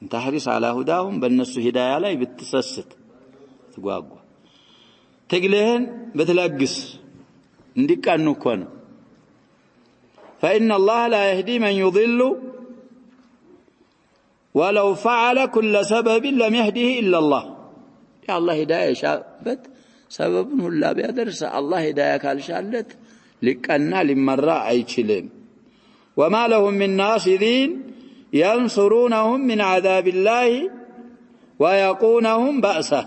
إن تحرص على هداهم بالنسو هدايا لا بتسست تقواقوا تقلهن بتلقس انديك أنه كون فإن الله لا يهدي من يضل ولو فعل كل سبب لم يهده إلا الله يا الله هداية شابت سبب لا بيدرس الله هداية كالشالت لكأننا لمرة أيشلين وما لهم من ناصرين ينصرونهم من عذاب الله ويقونهم بأسه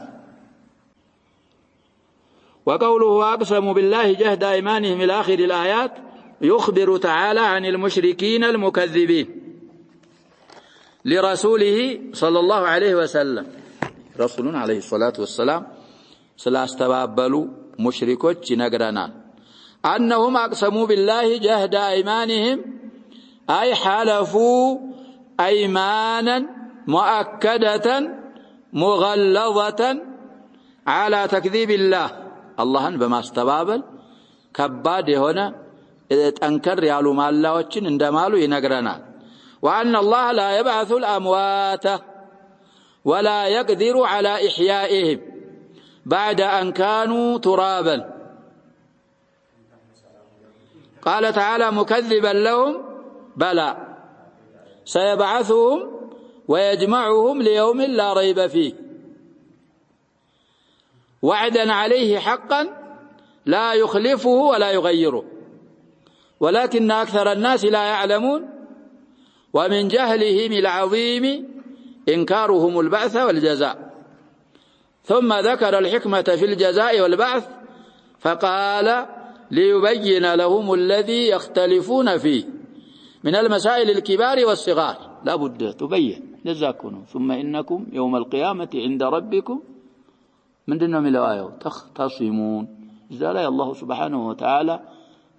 وقوله أقسموا بالله جهد أيمانهم إلى آخر الآيات يخبر تعالى عن المشركين المكذبين لرسوله صلى الله عليه وسلم رسولنا عليه الصلاة والسلام سلاستبابلوا مشركوች نقرنا أنهم أقسموا بالله جهد أيمانهم أي حلفوا أيمانا مؤكدة مغلظة على تكذيب الله بما استبابل كباد هنا تنكر يالو مالاوچن اندمالو ينقرنا وأن الله لا يبعث الأموات ولا يقدر على إحيائهم بعد أن كانوا ترابا قال تعالى مكذبا لهم بلى سيبعثهم ويجمعهم ليوم لا ريب فيه وعدا عليه حقا لا يخلفه ولا يغيره ولكن أكثر الناس لا يعلمون ومن جهلهم العظيم إنكارهم البعث والجزاء ثم ذكر الحكمة في الجزاء والبعث فقال ليبين لهم الذي يختلفون فيه من المسائل الكبار والصغار لا بد تبين جزاكم ثم إنكم يوم القيامة عند ربكم من دون الآية تختصمون جزاء الله سبحانه وتعالى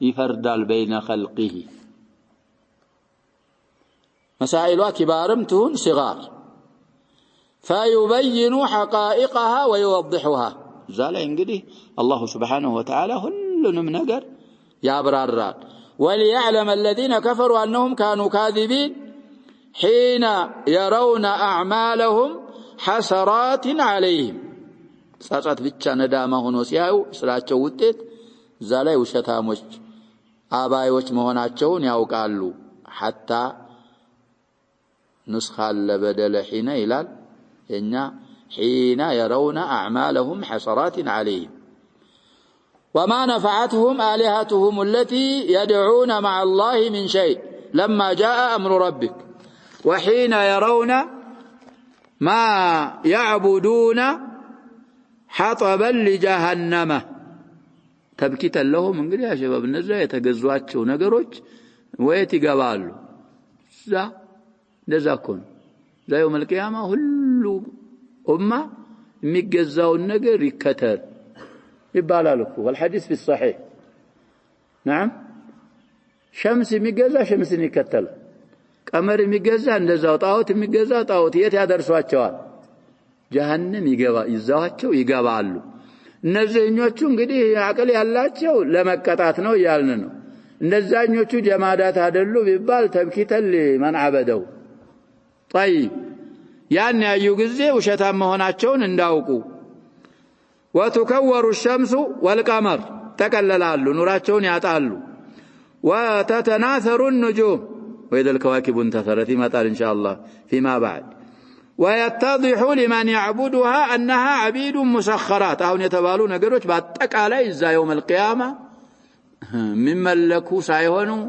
يفردال بين خلقه مسائل كبارم تون صغار فيبين حقائقها ويوضحها زال انجدي الله سبحانه وتعالى كلهم نجر يا برار وليعلم الذين كفروا أنهم كانوا كاذبين حين يرون أعمالهم حسرات عليهم ساعات ብቻ ነዳማ ሆኖ ሲያዩ ስራቸው ውጤት ዛላይ ውሸታሞች አባዮች መሆናቸውን ያውቃሉ حتى نسخ البدل حين ይላል እኛ حين يرون أعمالهم حسرات عليهم وما نفعتهم آلهتهم التي يدعون مع الله من شيء لما جاء أمر ربك وحين يرون ما يعبدون حطبا لجهنم تبكيتا لهم እንግዲህ يا شباب እነዛ የተገዟቸው ነገሮች ወይት ይገባሉ እንደዛ እኮ ነው ዛሬው መልቂያማ ሁሉ ኡማ የሚገዛውን ነገር ይከተል ይባላል እኮ والحديث في الصحيح نعم شمس የሚገዛ ሸምስን ይከተል ቀመር የሚገዛ እንደዛው ጣዖት የሚገዛ ጣዖት የት ያደርሷቸዋል ጀሃነም ይዛዋቸው ይገባሉ እነዚህኞቹ እንግዲህ አቅል ያላቸው ለመቀጣት ነው ያልን ነው እነዛኞቹ ጀማዳት አይደሉ ቢባል ተብኪተል ማን አበደው طيب ያን ያዩ ጊዜ ውሸታም መሆናቸውን እንዳውቁ وتكور الشمس والقمر تكللالو نوراتهم يعطالو وتتناثر النجوم وإذا الكواكب انتثرت مثال إن شاء الله فيما بعد ويتضح لمن يعبدها أنها عبيد مسخرات أو يتبالون نقروش باتك على إذا يوم القيامة ممن لكو سايهونو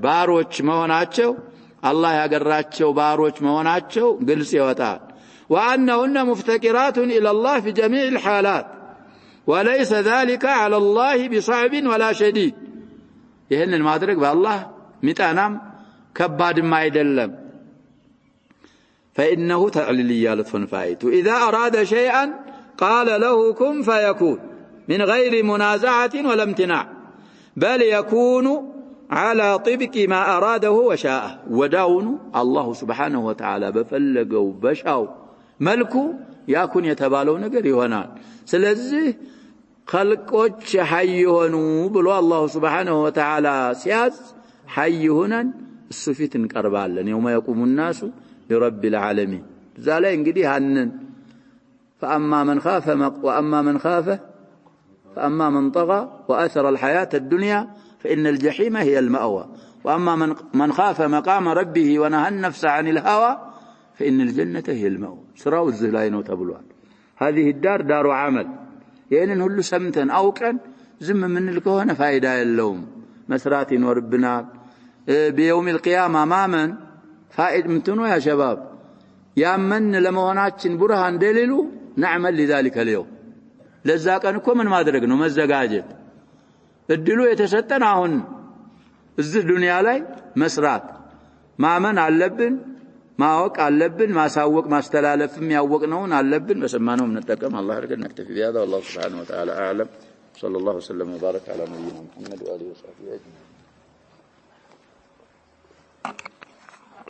باروش مهوناتشو الله يقراتشو باروش مهوناتشو قلسي وطال وأنهن مفتكرات إلى الله في جميع الحالات وليس ذلك على الله بصعب ولا شديد يهن المادرك بالله متانام كباد ما يدلم فإنه تعليلية لطفن فايت إذا أراد شيئا قال له كن فيكون من غير منازعة ولا امتناع بل يكون على طبق ما أراده وشاءه وداون الله سبحانه وتعالى بفلقوا بشاو ملكو يكون يتبالو ነገር ይሆናል ስለዚህ خلقዎች حي ሆኑ ብሎ الله سبحانه وتعالى ሲያዝ حي ሆነን እሱ ፊት እንቀርባለን يوم يقوم الناس لرب العالمين ዛላ እንግዲህ አንን فأما من خاف فأما من طغى وأثر الحياة الدنيا فإن الجحيم هي المأوى وأما من خاف مقام ربه ونهى النفس عن الهوى فإن الجنة هي المأوى سراو الزهلاين وتبلوان هذه الدار دار عمل يعني هل سمتا أوكا زم من الكهنة فائدة اللوم مسرات وربنا بيوم القيامة مامن فائد متنو يا شباب يا من لما هناتشن برهان دليلو نعمل لذلك اليوم لذاك أنكم من ما درقنا مزقاجت الدلو يتستنا هن الزه دنيا لي مسرات مامن علبن ما وق علبن ما ساوق ما استلالف ياوقنون علبن بسمانهم نتقم الله يرضى نكتفي بهذا والله سبحانه وتعالى اعلم صلى الله وسلم وبارك على نبينا محمد واله وصحبه اجمعين